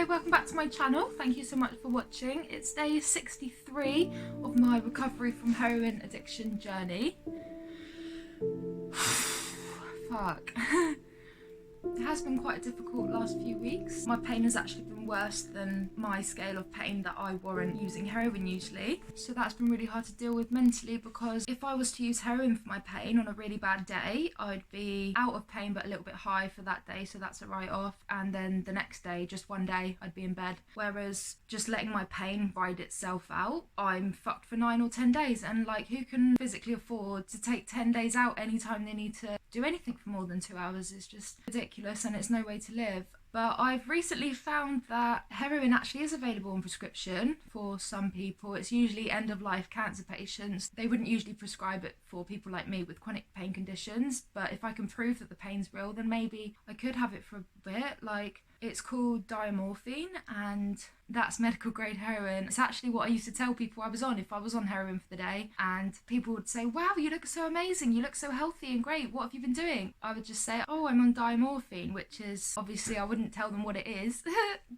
Hello, welcome back to my channel. Thank you so much for watching. It's day 63 of my recovery from heroin addiction journey. Fuck. It has been quite a difficult last few weeks. My pain has actually been worse than my scale of pain that I warrant using heroin usually. So that's been really hard to deal with mentally, because if I was to use heroin for my pain on a really bad day, I'd be out of pain but a little bit high for that day, so that's a write-off. And then the next day, just one day, I'd be in bed. Whereas just letting my pain ride itself out, I'm fucked for 9 or 10 days. And like, who can physically afford to take 10 days out anytime they need to do anything for more than 2 hours? Is just ridiculous, and it's no way to live. But I've recently found that heroin actually is available on prescription for some people. It's usually end-of-life cancer patients. They wouldn't usually prescribe it for people like me with chronic pain conditions, but if I can prove that the pain's real, then maybe I could have it for a bit. Like, it's called diamorphine, and that's medical grade heroin. It's actually what I used to tell people I was on if I was on heroin for the day, and people would say, wow, you look so amazing, you look so healthy and great, what have you been doing? I would just say, oh, I'm on diamorphine, which is, obviously I wouldn't tell them what it is,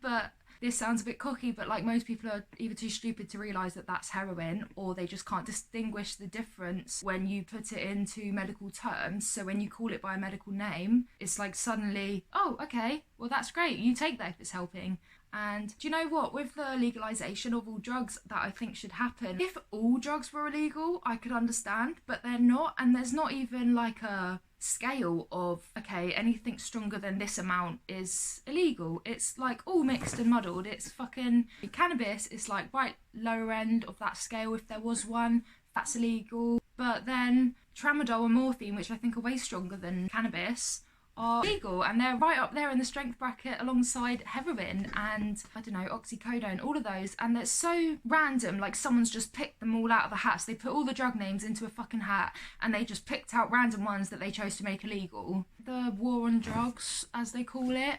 but this sounds a bit cocky, but like, most people are either too stupid to realise that that's heroin, or they just can't distinguish the difference when you put it into medical terms. So when you call it by a medical name, it's like suddenly, oh, okay, well that's great, you take that if it's helping. And do you know what, with the legalisation of all drugs that I think should happen, if all drugs were illegal, I could understand, but they're not, and there's not even like a scale of, okay, anything stronger than this amount is illegal. It's like all mixed and muddled. It's fucking cannabis is like right lower end of that scale, if there was one, that's illegal. But then tramadol and morphine, which I think are way stronger than cannabis, are legal, and they're right up there in the strength bracket alongside heroin and, I don't know, oxycodone, all of those. And it's so random, like someone's just picked them all out of a hat. So they put all the drug names into a fucking hat and they just picked out random ones that they chose to make illegal. The war on drugs, as they call it,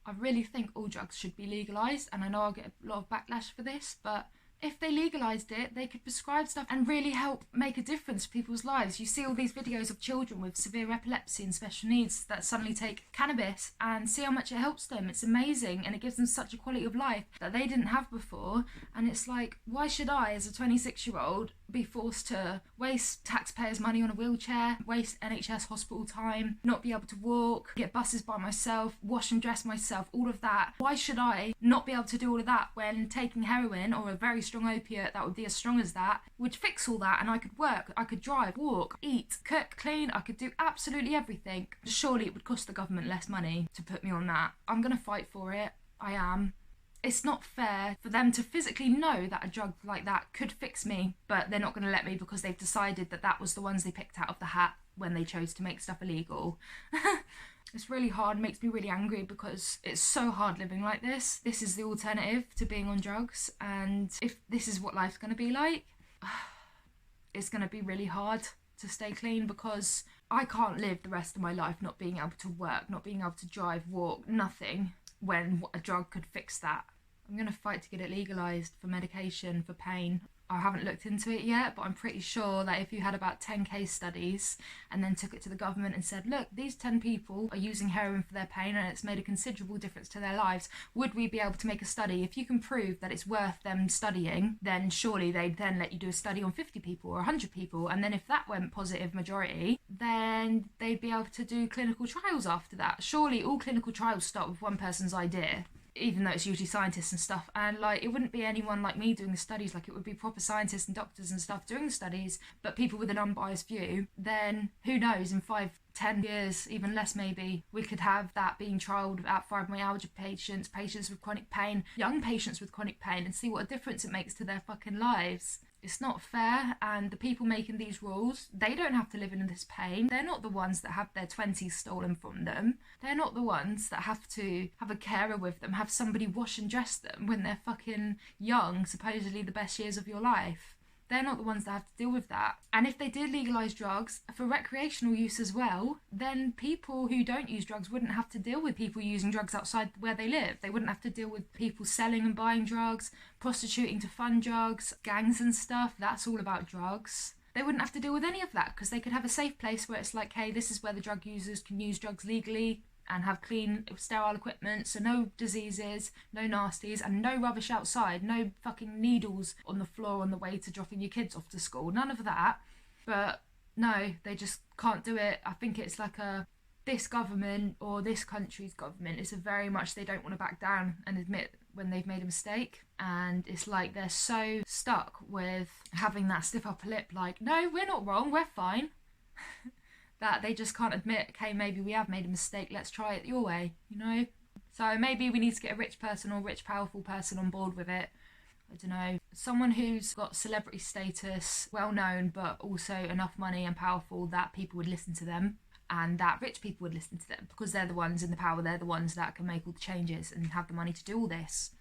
I really think all drugs should be legalised, and I know I'll get a lot of backlash for this, but if they legalised it, they could prescribe stuff and really help make a difference to people's lives. You see all these videos of children with severe epilepsy and special needs that suddenly take cannabis and see how much it helps them. It's amazing, and it gives them such a quality of life that they didn't have before. And it's like, why should I, as a 26-year-old, be forced to waste taxpayers' money on a wheelchair, waste NHS hospital time, not be able to walk, get buses by myself, wash and dress myself, all of that? Why should I not be able to do all of that when taking heroin, or a very strong opiate that would be as strong as that, would fix all that, and I could work, I could drive, walk, eat, cook, clean, I could do absolutely everything. Surely it would cost the government less money to put me on that. I'm gonna fight for it. I am. It's not fair for them to physically know that a drug like that could fix me, but they're not going to let me because they've decided that that was the ones they picked out of the hat when they chose to make stuff illegal. It's really hard, makes me really angry, because it's so hard living like this. This is the alternative to being on drugs, and if this is what life's going to be like, it's going to be really hard to stay clean, because I can't live the rest of my life not being able to work, not being able to drive, walk, nothing, when a drug could fix that. I'm going to fight to get it legalised for medication, for pain. I haven't looked into it yet, but I'm pretty sure that if you had about 10 case studies and then took it to the government and said, look, these 10 people are using heroin for their pain and it's made a considerable difference to their lives, would we be able to make a study? If you can prove that it's worth them studying, then surely they'd then let you do a study on 50 people or 100 people, and then if that went positive majority, then they'd be able to do clinical trials after that. Surely all clinical trials start with one person's idea, even though it's usually scientists and stuff, and like, it wouldn't be anyone like me doing the studies, like it would be proper scientists and doctors and stuff doing the studies, but people with an unbiased view. Then who knows, in 5-10 years, even less maybe, we could have that being trialled at fibromyalgia patients, patients with chronic pain, young patients with chronic pain, and see what a difference it makes to their fucking lives. It's not fair, and the people making these rules, they don't have to live in this pain. They're not the ones that have their 20s stolen from them. They're not the ones that have to have a carer with them, have somebody wash and dress them when they're fucking young, supposedly the best years of your life. They're not the ones that have to deal with that. And if they did legalise drugs for recreational use as well, then people who don't use drugs wouldn't have to deal with people using drugs outside where they live. They wouldn't have to deal with people selling and buying drugs, prostituting to fund drugs, gangs and stuff. That's all about drugs. They wouldn't have to deal with any of that, because they could have a safe place where it's like, hey, this is where the drug users can use drugs legally. and have clean, sterile equipment, so no diseases, no nasties, and no rubbish outside, no fucking needles on the floor on the way to dropping your kids off to school, none of that. But no, they just can't do it. I think it's like this government, or this country's government, is a very much, they don't want to back down and admit when they've made a mistake. And it's like they're so stuck with having that stiff upper lip, like, no, we're not wrong, we're fine. That they just can't admit, okay, maybe we have made a mistake, let's try it your way, you know? So maybe we need to get a rich person or rich powerful person on board with it. I don't know, someone who's got celebrity status, well known, but also enough money and powerful that people would listen to them, and that rich people would listen to them, because they're the ones in the power, they're the ones that can make all the changes and have the money to do all this.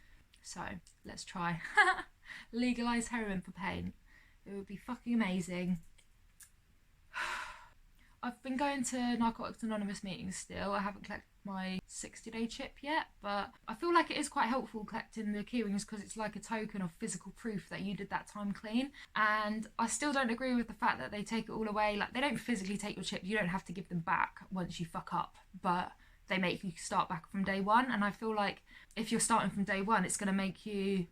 So let's try. Legalise heroin for pain. It would be fucking amazing. I've been going to Narcotics Anonymous meetings still. I haven't collected my 60-day chip yet, but I feel like it is quite helpful collecting the keyrings, because it's like a token of physical proof that you did that time clean. And I still don't agree with the fact that they take it all away. Like, they don't physically take your chip, you don't have to give them back once you fuck up, but they make you start back from day one. And I feel like if you're starting from day one, it's going to make you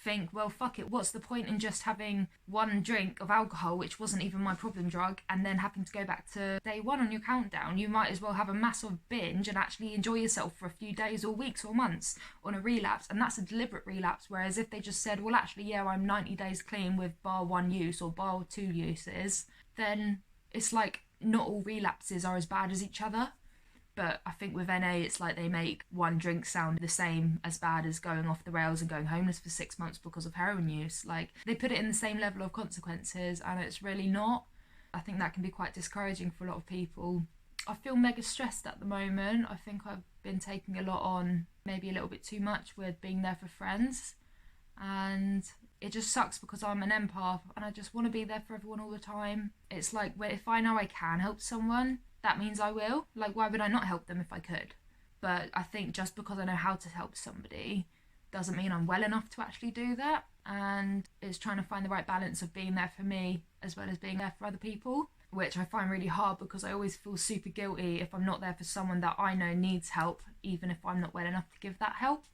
think, well, fuck it, what's the point in just having one drink of alcohol, which wasn't even my problem drug, and then having to go back to day one on your countdown? You might as well have a massive binge and actually enjoy yourself for a few days or weeks or months on a relapse, and that's a deliberate relapse. Whereas if they just said, well, actually, yeah, I'm 90 days clean with bar 1 use or bar 2 uses, then it's like not all relapses are as bad as each other. But I think with NA, it's like they make one drink sound the same as bad as going off the rails and going homeless for 6 months because of heroin use. Like, they put it in the same level of consequences, and it's really not. I think that can be quite discouraging for a lot of people. I feel mega stressed at the moment. I think I've been taking a lot on, maybe a little bit too much, with being there for friends. And it just sucks because I'm an empath and I just want to be there for everyone all the time. It's like, if I know I can help someone, that means I will. Like, why would I not help them if I could? But I think just because I know how to help somebody doesn't mean I'm well enough to actually do that. And it's trying to find the right balance of being there for me as well as being there for other people, which I find really hard because I always feel super guilty if I'm not there for someone that I know needs help, even if I'm not well enough to give that help.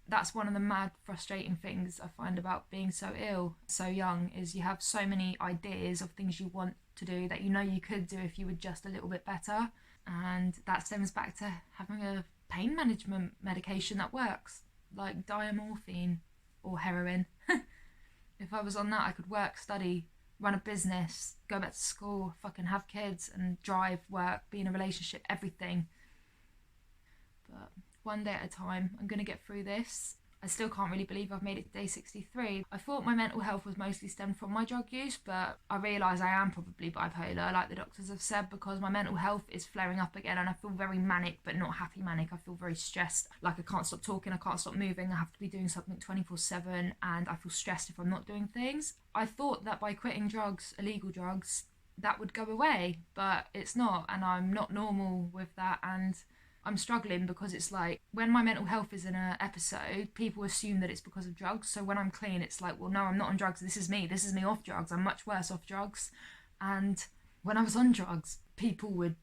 That's one of the mad frustrating things I find about being so ill, so young, is you have so many ideas of things you want to do that you know you could do if you were just a little bit better. And that stems back to having a pain management medication that works, like diamorphine or heroin. If I was on that, I could work, study, run a business, go back to school, fucking have kids and drive, work, be in a relationship, everything. But one day at a time, I'm going to get through this. I still can't really believe I've made it to day 63. I thought my mental health was mostly stemmed from my drug use, but I realise I am probably bipolar, like the doctors have said, because my mental health is flaring up again and I feel very manic, but not happy manic. I feel very stressed, like I can't stop talking, I can't stop moving, I have to be doing something 24/7, and I feel stressed if I'm not doing things. I thought that by quitting drugs, illegal drugs, that would go away, but it's not, and I'm not normal with that, and I'm struggling because it's like, when my mental health is in an episode, people assume that it's because of drugs. So when I'm clean, it's like, well, no, I'm not on drugs. This is me off drugs. I'm much worse off drugs. And when I was on drugs, people would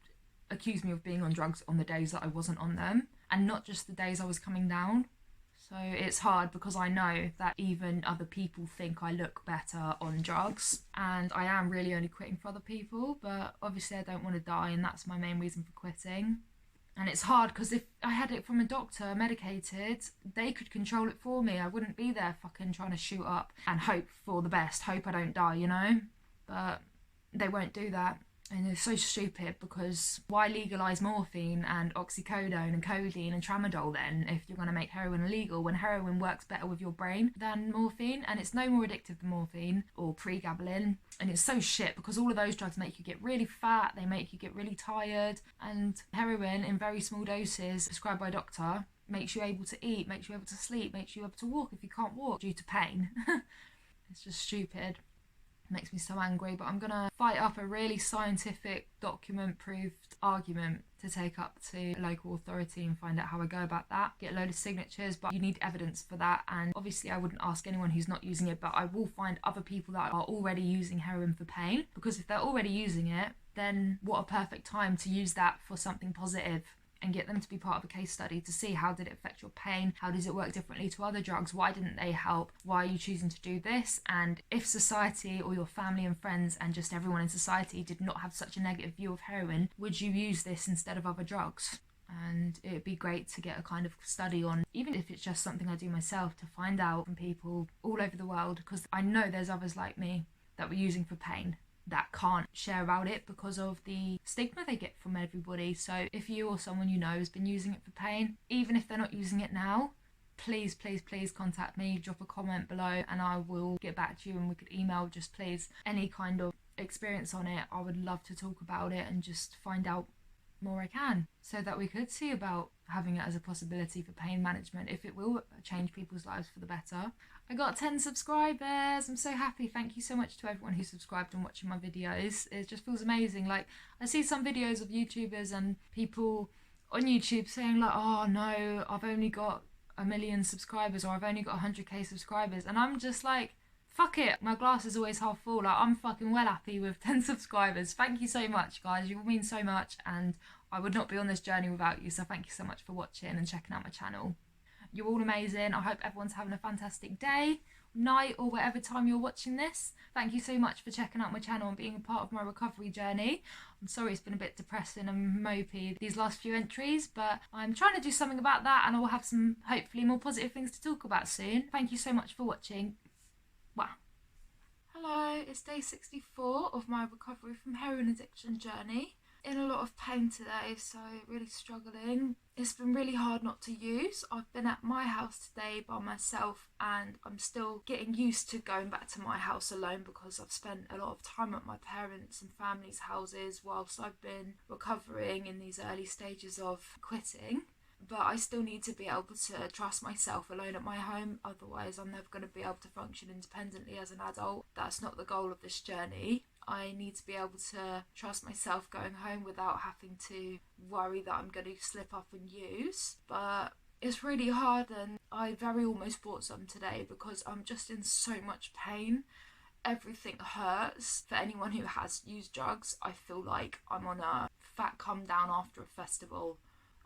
accuse me of being on drugs on the days that I wasn't on them, and not just the days I was coming down. So it's hard because I know that even other people think I look better on drugs, and I am really only quitting for other people, but obviously I don't want to die, and that's my main reason for quitting. And it's hard because if I had it from a doctor, medicated, they could control it for me. I wouldn't be there fucking trying to shoot up and hope for the best, hope I don't die, you know? But they won't do that. And it's so stupid, because why legalise morphine and oxycodone and codeine and tramadol then if you're going to make heroin illegal, when heroin works better with your brain than morphine, and it's no more addictive than morphine or pregabalin. And it's so shit because all of those drugs make you get really fat, they make you get really tired, and heroin in very small doses prescribed by a doctor makes you able to eat, makes you able to sleep, makes you able to walk if you can't walk due to pain. It's just stupid. Makes me so angry, but I'm gonna fight up a really scientific, document-proved argument to take up to a local authority and find out how I go about that. Get a load of signatures, but you need evidence for that, and obviously I wouldn't ask anyone who's not using it, but I will find other people that are already using heroin for pain, because if they're already using it, then what a perfect time to use that for something positive and get them to be part of a case study to see how did it affect your pain, how does it work differently to other drugs, why didn't they help, why are you choosing to do this, and if society or your family and friends and just everyone in society did not have such a negative view of heroin, would you use this instead of other drugs? And it'd be great to get a kind of study on, even if it's just something I do myself, to find out from people all over the world, because I know there's others like me that were using for pain that can't share about it because of the stigma they get from everybody. So if you or someone you know has been using it for pain, even if they're not using it now, please contact me, drop a comment below and I will get back to you, and we could email just please any kind of experience on it. I would love to talk about it and just find out more I can, so that we could see about having it as a possibility for pain management, if it will change people's lives for the better. I got 10 subscribers. I'm so happy. Thank you so much to everyone who subscribed and watching my videos. It just feels amazing. Like, I see some videos of YouTubers and people on YouTube saying like, oh no, I've only got 1 million subscribers, or I've only got 100k subscribers, and I'm just like, fuck it, my glass is always half full. Like, I'm fucking well happy with 10 subscribers. Thank you so much, guys. You all mean so much, and I would not be on this journey without you. So thank you so much for watching and checking out my channel. You're all amazing. I hope everyone's having a fantastic day, night, or whatever time you're watching this. Thank you so much for checking out my channel and being a part of my recovery journey. I'm sorry it's been a bit depressing and mopey these last few entries, but I'm trying to do something about that, and I will have some hopefully more positive things to talk about soon. Thank you so much for watching. Wow. Hello, it's day 64 of my recovery from heroin addiction journey. In a lot of pain today, so really struggling. It's been really hard not to use. I've been at my house today by myself, and I'm still getting used to going back to my house alone because I've spent a lot of time at my parents' and family's houses whilst I've been recovering in these early stages of quitting. But I still need to be able to trust myself alone at my home, otherwise I'm never going to be able to function independently as an adult. That's not the goal of this journey. I need to be able to trust myself going home without having to worry that I'm going to slip up and use. But it's really hard, and I very almost bought some today because I'm just in so much pain. Everything hurts. For anyone who has used drugs, I feel like I'm on a fat come down after a festival,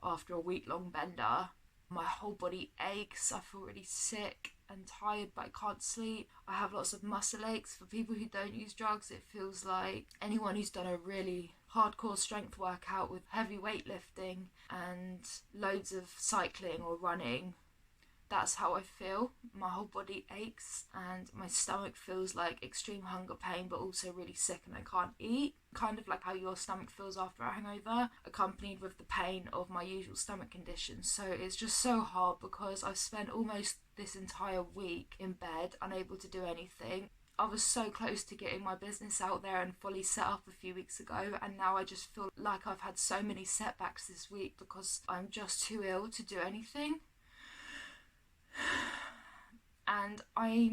after a week-long bender. My whole body aches. I feel really sick and tired, but I can't sleep. I have lots of muscle aches. For people who don't use drugs, it feels like anyone who's done a really hardcore strength workout with heavy weightlifting and loads of cycling or running. That's how I feel. My whole body aches and my stomach feels like extreme hunger pain, but also really sick and I can't eat. Kind of like how your stomach feels after a hangover, accompanied with the pain of my usual stomach conditions. So it's just so hard because I've spent almost this entire week in bed, unable to do anything. I was so close to getting my business out there and fully set up a few weeks ago, and now I just feel like I've had so many setbacks this week because I'm just too ill to do anything. And I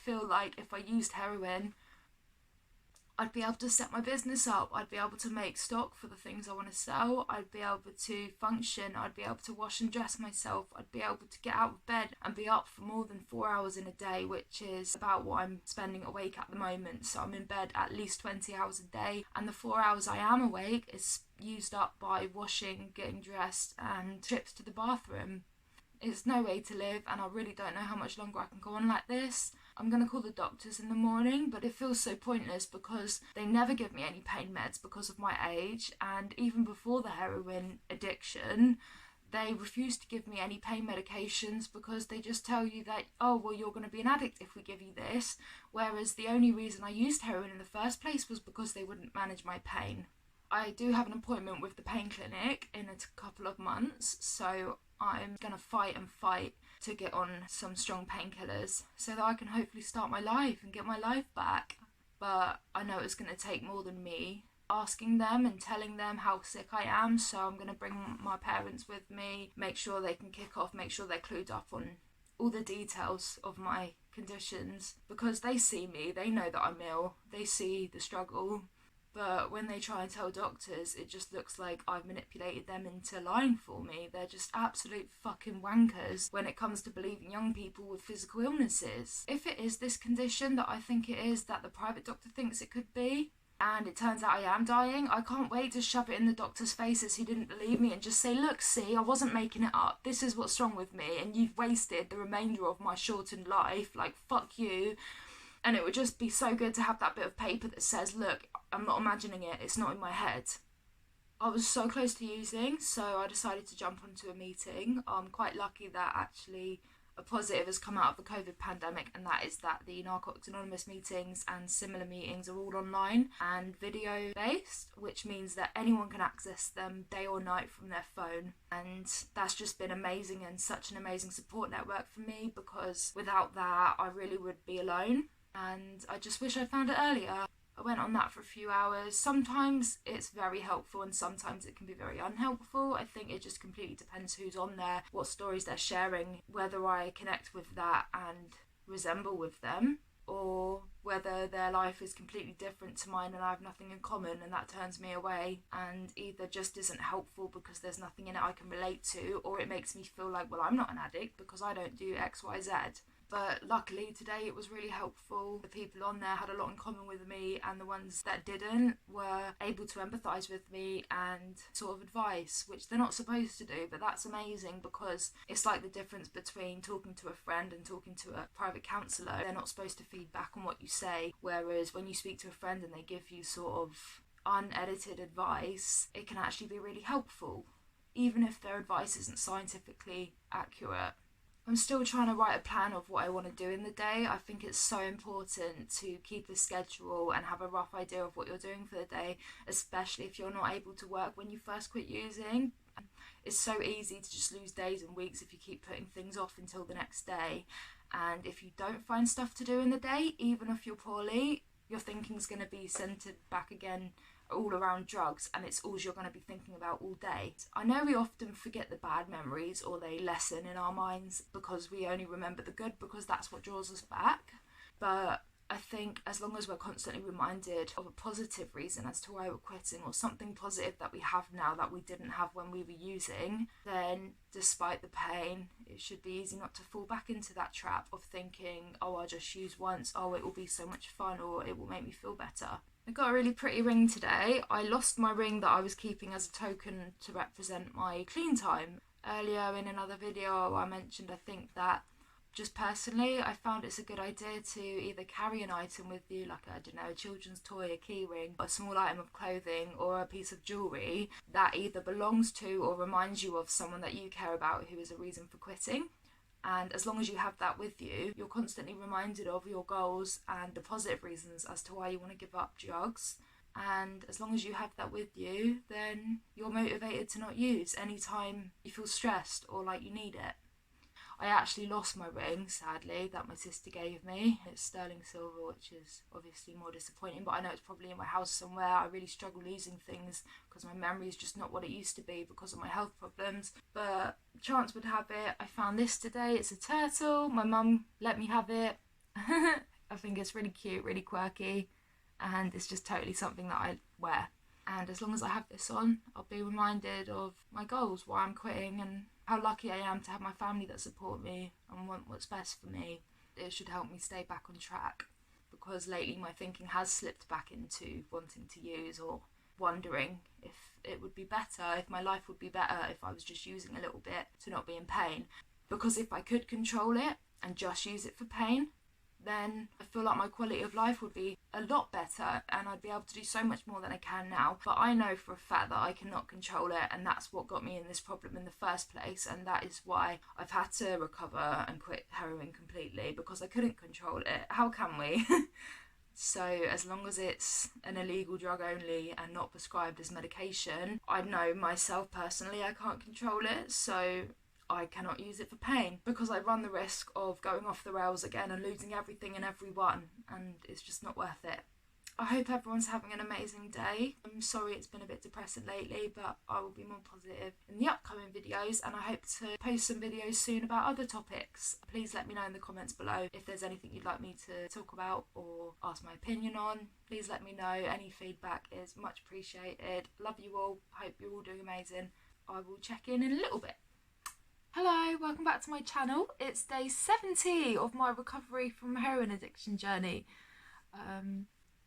feel like if I used heroin, I'd be able to set my business up, I'd be able to make stock for the things I want to sell, I'd be able to function, I'd be able to wash and dress myself, I'd be able to get out of bed and be up for more than 4 hours in a day, which is about what I'm spending awake at the moment. So I'm in bed at least 20 hours a day, and the 4 hours I am awake is used up by washing, getting dressed and trips to the bathroom. It's no way to live, and I really don't know how much longer I can go on like this. I'm going to call the doctors in the morning, but it feels so pointless because they never give me any pain meds because of my age, and even before the heroin addiction, they refuse to give me any pain medications because they just tell you that, oh, well, you're going to be an addict if we give you this, whereas the only reason I used heroin in the first place was because they wouldn't manage my pain. I do have an appointment with the pain clinic in a couple of months, so I'm going to fight to get on some strong painkillers so that I can hopefully start my life and get my life back. But I know it's going to take more than me asking them and telling them how sick I am, so I'm going to bring my parents with me, make sure they can kick off, make sure they're clued up on all the details of my conditions, because they see me, they know that I'm ill, they see the struggle. But when they try and tell doctors, it just looks like I've manipulated them into lying for me. They're just absolute fucking wankers when it comes to believing young people with physical illnesses. If it is this condition that I think it is, that the private doctor thinks it could be, and it turns out I am dying, I can't wait to shove it in the doctor's faces who didn't believe me and just say, look, see, I wasn't making it up. This is what's wrong with me, and you've wasted the remainder of my shortened life. Like, fuck you. And it would just be so good to have that bit of paper that says, look, I'm not imagining it, it's not in my head. I was so close to using, so I decided to jump onto a meeting. I'm quite lucky that actually a positive has come out of the COVID pandemic, and that is that the Narcotics Anonymous meetings and similar meetings are all online and video based, which means that anyone can access them day or night from their phone. And that's just been amazing and such an amazing support network for me, because without that I really would be alone, and I just wish I'd found it earlier. I went on that for a few hours. Sometimes it's very helpful and sometimes it can be very unhelpful. I think it just completely depends who's on there, what stories they're sharing, whether I connect with that and resemble with them, or whether their life is completely different to mine and I have nothing in common, and that turns me away and either just isn't helpful because there's nothing in it I can relate to, or it makes me feel like, well, I'm not an addict because I don't do X, Y, Z. But luckily today it was really helpful. The people on there had a lot in common with me, and the ones that didn't were able to empathise with me and sort of advice, which they're not supposed to do, but that's amazing, because it's like the difference between talking to a friend and talking to a private counsellor. They're not supposed to feed back on what you say, whereas when you speak to a friend and they give you sort of unedited advice, it can actually be really helpful, even if their advice isn't scientifically accurate. I'm still trying to write a plan of what I want to do in the day. I think it's so important to keep a schedule and have a rough idea of what you're doing for the day, especially if you're not able to work when you first quit using. It's so easy to just lose days and weeks if you keep putting things off until the next day. And if you don't find stuff to do in the day, even if you're poorly, your thinking's going to be centred back again all around drugs, and it's all you're going to be thinking about all day. I know we often forget the bad memories, or they lessen in our minds because we only remember the good, because that's what draws us back. But I think as long as we're constantly reminded of a positive reason as to why we're quitting, or something positive that we have now that we didn't have when we were using, then despite the pain, it should be easy not to fall back into that trap of thinking, oh, I'll just use once, oh, it will be so much fun, or it will make me feel better. I got a really pretty ring today. I lost my ring that I was keeping as a token to represent my clean time. Earlier in another video I mentioned, I think, that just personally I found it's a good idea to either carry an item with you, like a children's toy, a key ring, a small item of clothing, or a piece of jewellery that either belongs to or reminds you of someone that you care about who is a reason for quitting. And as long as you have that with you, you're constantly reminded of your goals and the positive reasons as to why you want to give up drugs. And as long as you have that with you, then you're motivated to not use anytime you feel stressed or like you need it. I actually lost my ring, sadly, that my sister gave me. It's sterling silver, which is obviously more disappointing, but I know it's probably in my house somewhere. I really struggle losing things because my memory is just not what it used to be because of my health problems. But chance would have it, I found this today. It's a turtle. My mum let me have it. I think it's really cute, really quirky, and it's just totally something that I wear. And as long as I have this on, I'll be reminded of my goals, why I'm quitting, and how lucky I am to have my family that support me and want what's best for me. It should help me stay back on track, because lately my thinking has slipped back into wanting to use, or wondering if it would be better, if my life would be better if I was just using a little bit to not be in pain. Because if I could control it and just use it for pain, then I feel like my quality of life would be a lot better and I'd be able to do so much more than I can now. But I know for a fact that I cannot control it, and that's what got me in this problem in the first place, and that is why I've had to recover and quit heroin completely, because I couldn't control it. How can we? So as long as it's an illegal drug only and not prescribed as medication, I know myself personally I can't control it, so I cannot use it for pain, because I run the risk of going off the rails again and losing everything and everyone, and it's just not worth it. I hope everyone's having an amazing day. I'm sorry it's been a bit depressing lately, but I will be more positive in the upcoming videos, and I hope to post some videos soon about other topics. Please let me know in the comments below if there's anything you'd like me to talk about or ask my opinion on. Please let me know. Any feedback is much appreciated. Love you all. Hope you're all doing amazing. I will check in a little bit. Hello, welcome back to my channel. It's day 70 of my recovery from heroin addiction journey.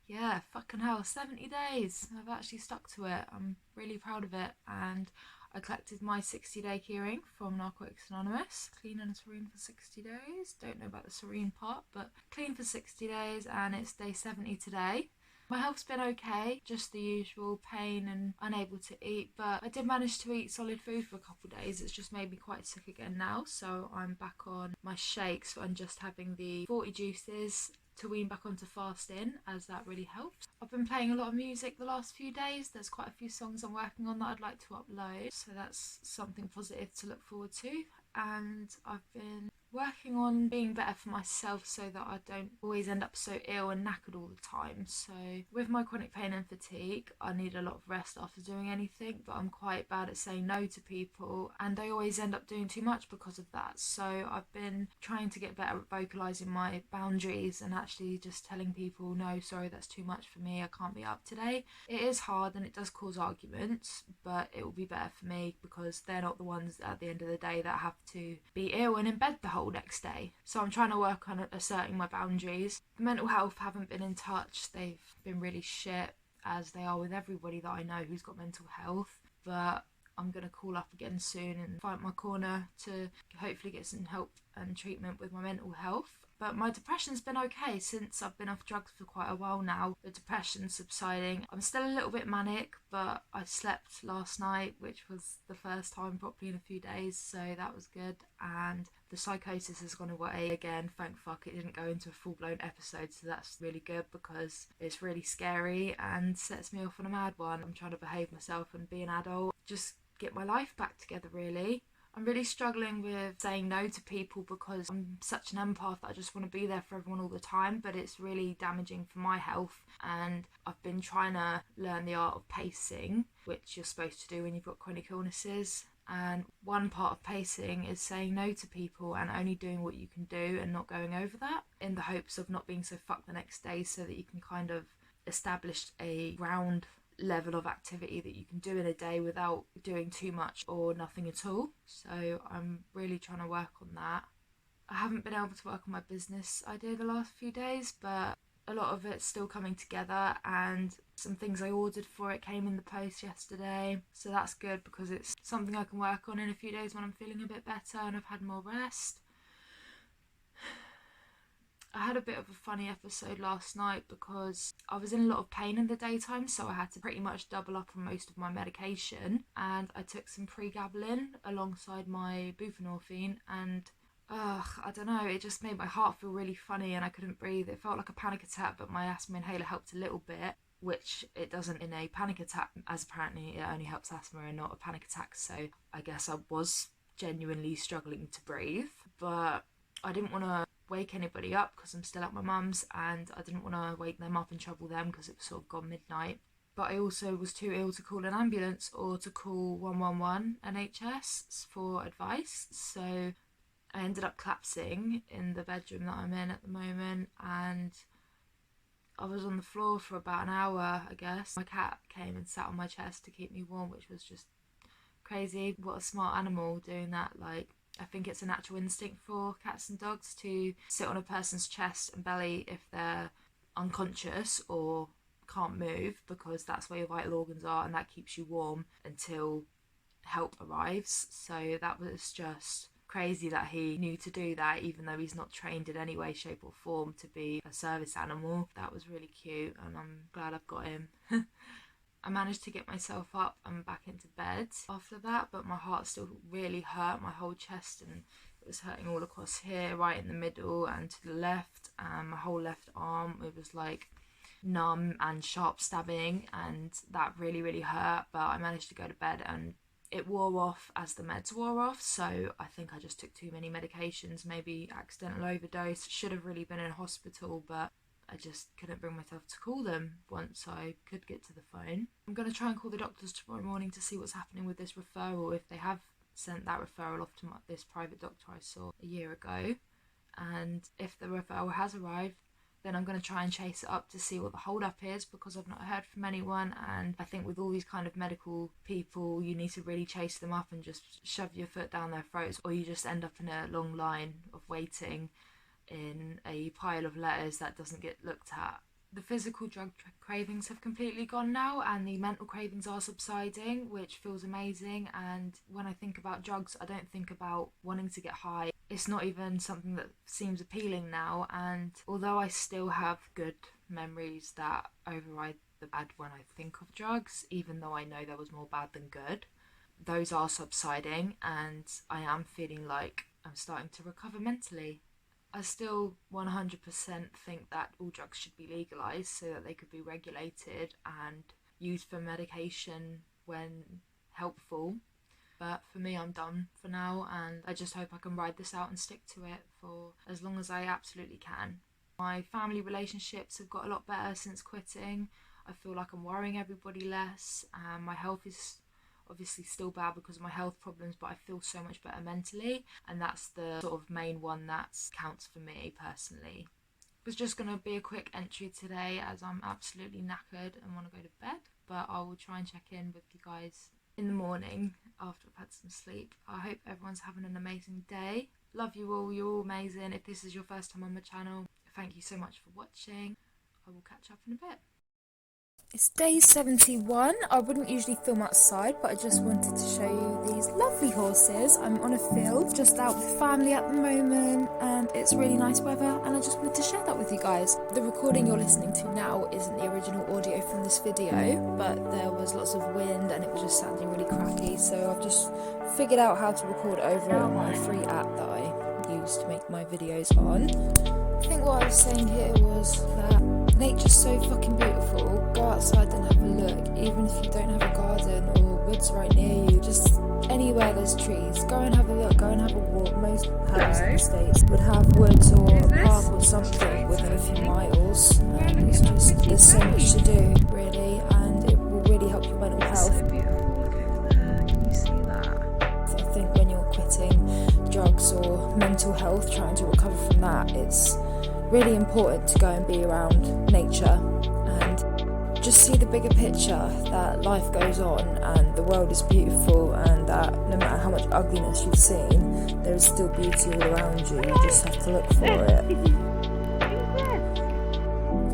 Yeah, fucking hell, 70 days. I've actually stuck to it. I'm really proud of it. And I collected my 60-day keyring from Narcotics Anonymous. Clean and serene for 60 days. Don't know about the serene part, but clean for 60 days, and it's day 70 today. My health's been okay, just the usual pain and unable to eat, but I did manage to eat solid food for a couple of days. It's just made me quite sick again now, so I'm back on my shakes and just having the 40 juices to wean back onto fasting, as that really helps. I've been playing a lot of music the last few days. There's quite a few songs I'm working on that I'd like to upload, so that's something positive to look forward to. And I've been working on being better for myself so that I don't always end up so ill and knackered all the time. So with my chronic pain and fatigue, I need a lot of rest after doing anything, but I'm quite bad at saying no to people, and I always end up doing too much because of that. So I've been trying to get better at vocalising my boundaries and actually just telling people, no, sorry, that's too much for me, I can't be up today. It is hard and it does cause arguments, but it will be better for me because they're not the ones at the end of the day that have to be ill and in bed the whole next day. So I'm trying to work on asserting my boundaries. The mental health haven't been in touch. They've been really shit, as they are with everybody that I know who's got mental health. But I'm going to call up again soon and fight my corner to hopefully get some help and treatment with my mental health. But my depression's been okay since I've been off drugs for quite a while now. The depression's subsiding. I'm still a little bit manic, but I slept last night, which was the first time properly in a few days, so that was good. And the psychosis has gone away again. Thank fuck it didn't go into a full-blown episode, so that's really good because it's really scary and sets me off on a mad one. I'm trying to behave myself and be an adult. Just get my life back together, really. I'm really struggling with saying no to people because I'm such an empath that I just want to be there for everyone all the time, but it's really damaging for my health. And I've been trying to learn the art of pacing, which you're supposed to do when you've got chronic illnesses. And one part of pacing is saying no to people and only doing what you can do and not going over that, in the hopes of not being so fucked the next day, so that you can kind of establish a ground level of activity that you can do in a day without doing too much or nothing at all. So I'm really trying to work on that. I haven't been able to work on my business idea the last few days, but a lot of it's still coming together, and some things I ordered for it came in the post yesterday, so that's good because it's something I can work on in a few days when I'm feeling a bit better and I've had more rest. I had a bit of a funny episode last night because I was in a lot of pain in the daytime, so I had to pretty much double up on most of my medication, and I took some pregabalin alongside my buprenorphine, and I don't know, it just made my heart feel really funny and I couldn't breathe. It felt like a panic attack, but my asthma inhaler helped a little bit, which it doesn't in a panic attack, as apparently it only helps asthma and not a panic attack. So I guess I was genuinely struggling to breathe, but I didn't want to wake anybody up because I'm still at my mum's, and I didn't want to wake them up and trouble them because it was sort of gone midnight. But I also was too ill to call an ambulance or to call 111 NHS for advice, so I ended up collapsing in the bedroom that I'm in at the moment, and I was on the floor for about an hour, I guess. My cat came and sat on my chest to keep me warm, which was just crazy. What a smart animal doing that. Like, I think it's a natural instinct for cats and dogs to sit on a person's chest and belly if they're unconscious or can't move, because that's where your vital organs are, and that keeps you warm until help arrives. So that was just crazy that he knew to do that, even though he's not trained in any way, shape or form to be a service animal. That was really cute, and I'm glad I've got him. I managed to get myself up and back into bed after that, but my heart still really hurt, my whole chest, and it was hurting all across here, right in the middle and to the left, and my whole left arm, it was like numb and sharp stabbing, and that really hurt. But I managed to go to bed and it wore off as the meds wore off, so I think I just took too many medications, maybe accidental overdose. Should have really been in hospital, but I just couldn't bring myself to call them once I could get to the phone. I'm going to try and call the doctors tomorrow morning to see what's happening with this referral, if they have sent that referral off to this private doctor I saw a year ago. And if the referral has arrived, then I'm going to try and chase it up to see what the hold up is, because I've not heard from anyone. And I think with all these kind of medical people, you need to really chase them up and just shove your foot down their throats, or you just end up in a long line of waiting in a pile of letters that doesn't get looked at. The physical drug cravings have completely gone now, and the mental cravings are subsiding, which feels amazing. And when I think about drugs, I don't think about wanting to get high. It's not even something that seems appealing now. And although I still have good memories that override the bad when I think of drugs, even though I know there was more bad than good, those are subsiding, and I am feeling like I'm starting to recover mentally. I still 100% think that all drugs should be legalised so that they could be regulated and used for medication when helpful. But for me, I'm done for now, and I just hope I can ride this out and stick to it for as long as I absolutely can. My family relationships have got a lot better since quitting. I feel like I'm worrying everybody less, and my health is obviously still bad because of my health problems, but I feel so much better mentally, and that's the sort of main one that counts for me personally. It was just going to be a quick entry today as I'm absolutely knackered and want to go to bed, but I will try and check in with you guys in the morning after I've had some sleep. I hope everyone's having an amazing day. Love you all, you're all amazing. If this is your first time on my channel, thank you so much for watching. I will catch up in a bit. It's day 71. I wouldn't usually film outside, but I just wanted to show you these lovely horses. I'm on a field just out with family at the moment, and it's really nice weather, and I just wanted to share that with you guys. The recording you're listening to now isn't the original audio from this video, but there was lots of wind and it was just sounding really crappy, so I've just figured out how to record over it on my free app that I use to make my videos on. I think what I was saying here was that nature's so fucking beautiful. Go outside and have a look, even if you don't have a garden or woods right near you, just anywhere there's trees. Go and have a look, go and have a walk. Most homes in the States would have woods or a park or something within a few miles. It's just, there's so much to do, really, and it will really help your mental health. So beautiful, look over there, can you see that? I think when you're quitting drugs or mental health, trying to recover from that, it's really important to go and be around nature and just see the bigger picture, that life goes on and the world is beautiful, and that no matter how much ugliness you've seen, there is still beauty all around you. You just have to look for it.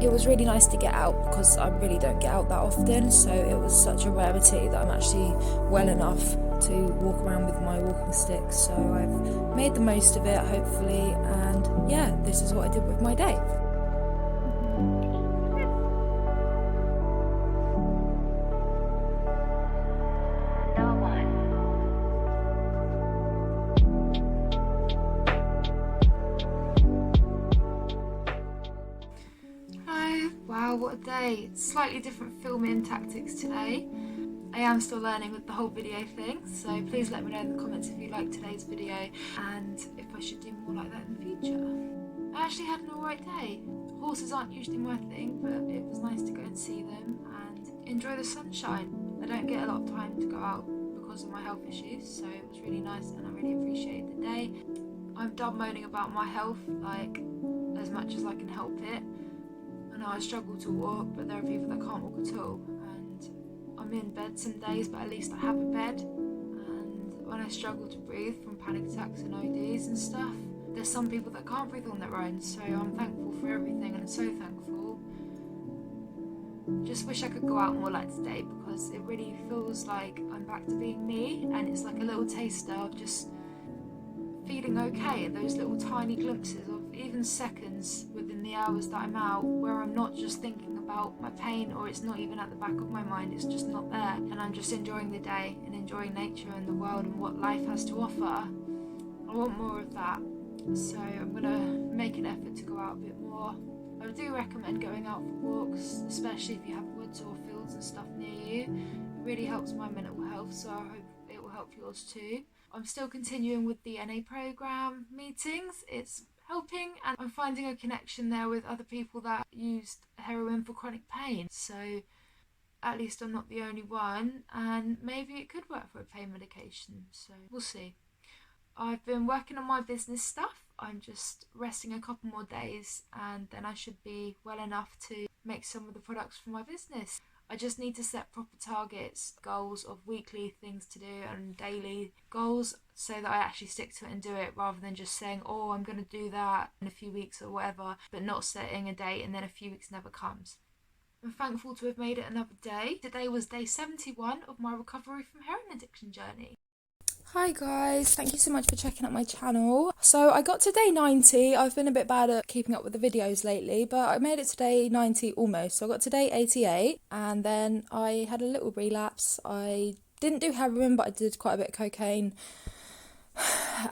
It was really nice to get out because I really don't get out that often, so it was such a rarity that I'm actually well enough to walk around with my walking stick, so I've made the most of it, hopefully, and yeah, this is what I did with my day. Hi, wow, what a day. Slightly different filming tactics today. I am still learning with the whole video thing, so please let me know in the comments if you liked today's video and if I should do more like that in the future. I actually had an alright day. Horses aren't usually my thing, but it was nice to go and see them and enjoy the sunshine. I don't get a lot of time to go out because of my health issues, so it was really nice and I really appreciated the day. I'm done moaning about my health, like, as much as I can help it. I know I struggle to walk, but there are people that can't walk at all. I'm in bed some days, but at least I have a bed. And when I struggle to breathe from panic attacks and ODs and stuff, there's some people that can't breathe on their own, so I'm thankful for everything, and I'm so thankful. Just wish I could go out more like today, because it really feels like I'm back to being me, and it's like a little taster of just feeling okay, and those little tiny glimpses of even seconds within the hours that I'm out where I'm not just thinking about my pain, or it's not even at the back of my mind, it's just not there, and I'm just enjoying the day and enjoying nature and the world and what life has to offer. I want more of that, so I'm gonna make an effort to go out a bit more. I do recommend going out for walks, especially if you have woods or fields and stuff near you. It really helps my mental health, so I hope it will help yours too. I'm still continuing with the NA program meetings. It's helping, and I'm finding a connection there with other people that used heroin for chronic pain, so at least I'm not the only one, and maybe it could work for a pain medication, so we'll see. I've been working on my business stuff. I'm just resting a couple more days and then I should be well enough to make some of the products for my business. I just need to set proper targets, goals of weekly things to do and daily goals, so that I actually stick to it and do it, rather than just saying, oh, I'm going to do that in a few weeks or whatever, but not setting a date and then a few weeks never comes. I'm thankful to have made it another day. Today was day 71 of my recovery from heroin addiction journey. Hi guys, thank you so much for checking out my channel. So I got to day 90. I've been a bit bad at keeping up with the videos lately, but I made it to day 90 almost. So I got to day 88 and then I had a little relapse. I didn't do heroin, but I did quite a bit of cocaine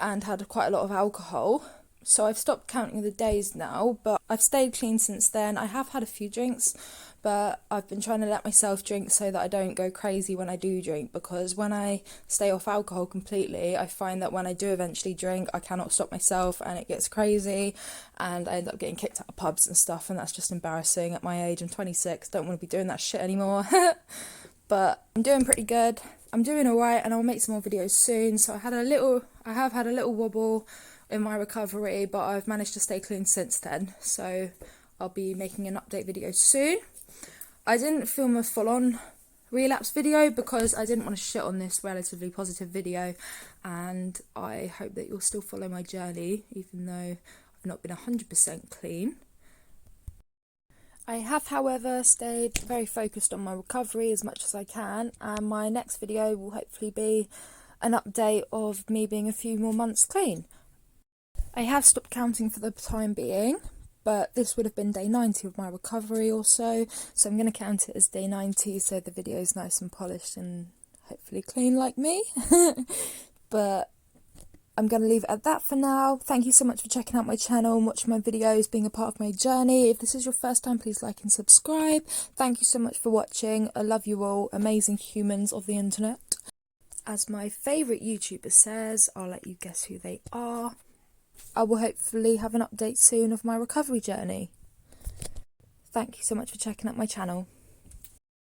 and had quite a lot of alcohol. So I've stopped counting the days now, but I've stayed clean since then. I have had a few drinks, but I've been trying to let myself drink so that I don't go crazy when I do drink, because when I stay off alcohol completely, I find that when I do eventually drink, I cannot stop myself and it gets crazy and I end up getting kicked out of pubs and stuff, and that's just embarrassing at my age. I'm 26, don't want to be doing that shit anymore. But I'm doing pretty good. I'm doing alright, and I'll make some more videos soon. So I have had a little wobble in my recovery, but I've managed to stay clean since then. So I'll be making an update video soon. I didn't film a full-on relapse video because I didn't want to shit on this relatively positive video, and I hope that you'll still follow my journey, even though I've not been 100% clean. I have, however, stayed very focused on my recovery as much as I can, and my next video will hopefully be an update of me being a few more months clean. I have stopped counting for the time being, but this would have been day 90 of my recovery or so I'm going to count it as day 90 so the video is nice and polished and hopefully clean like me. But I'm going to leave it at that for now. Thank you so much for checking out my channel and watching my videos, being a part of my journey. If this is your first time, please like and subscribe. Thank you so much for watching. I love you all, amazing humans of the internet. As my favourite YouTuber says, I'll let you guess who they are. I will hopefully have an update soon of my recovery journey. Thank you so much for checking out my channel.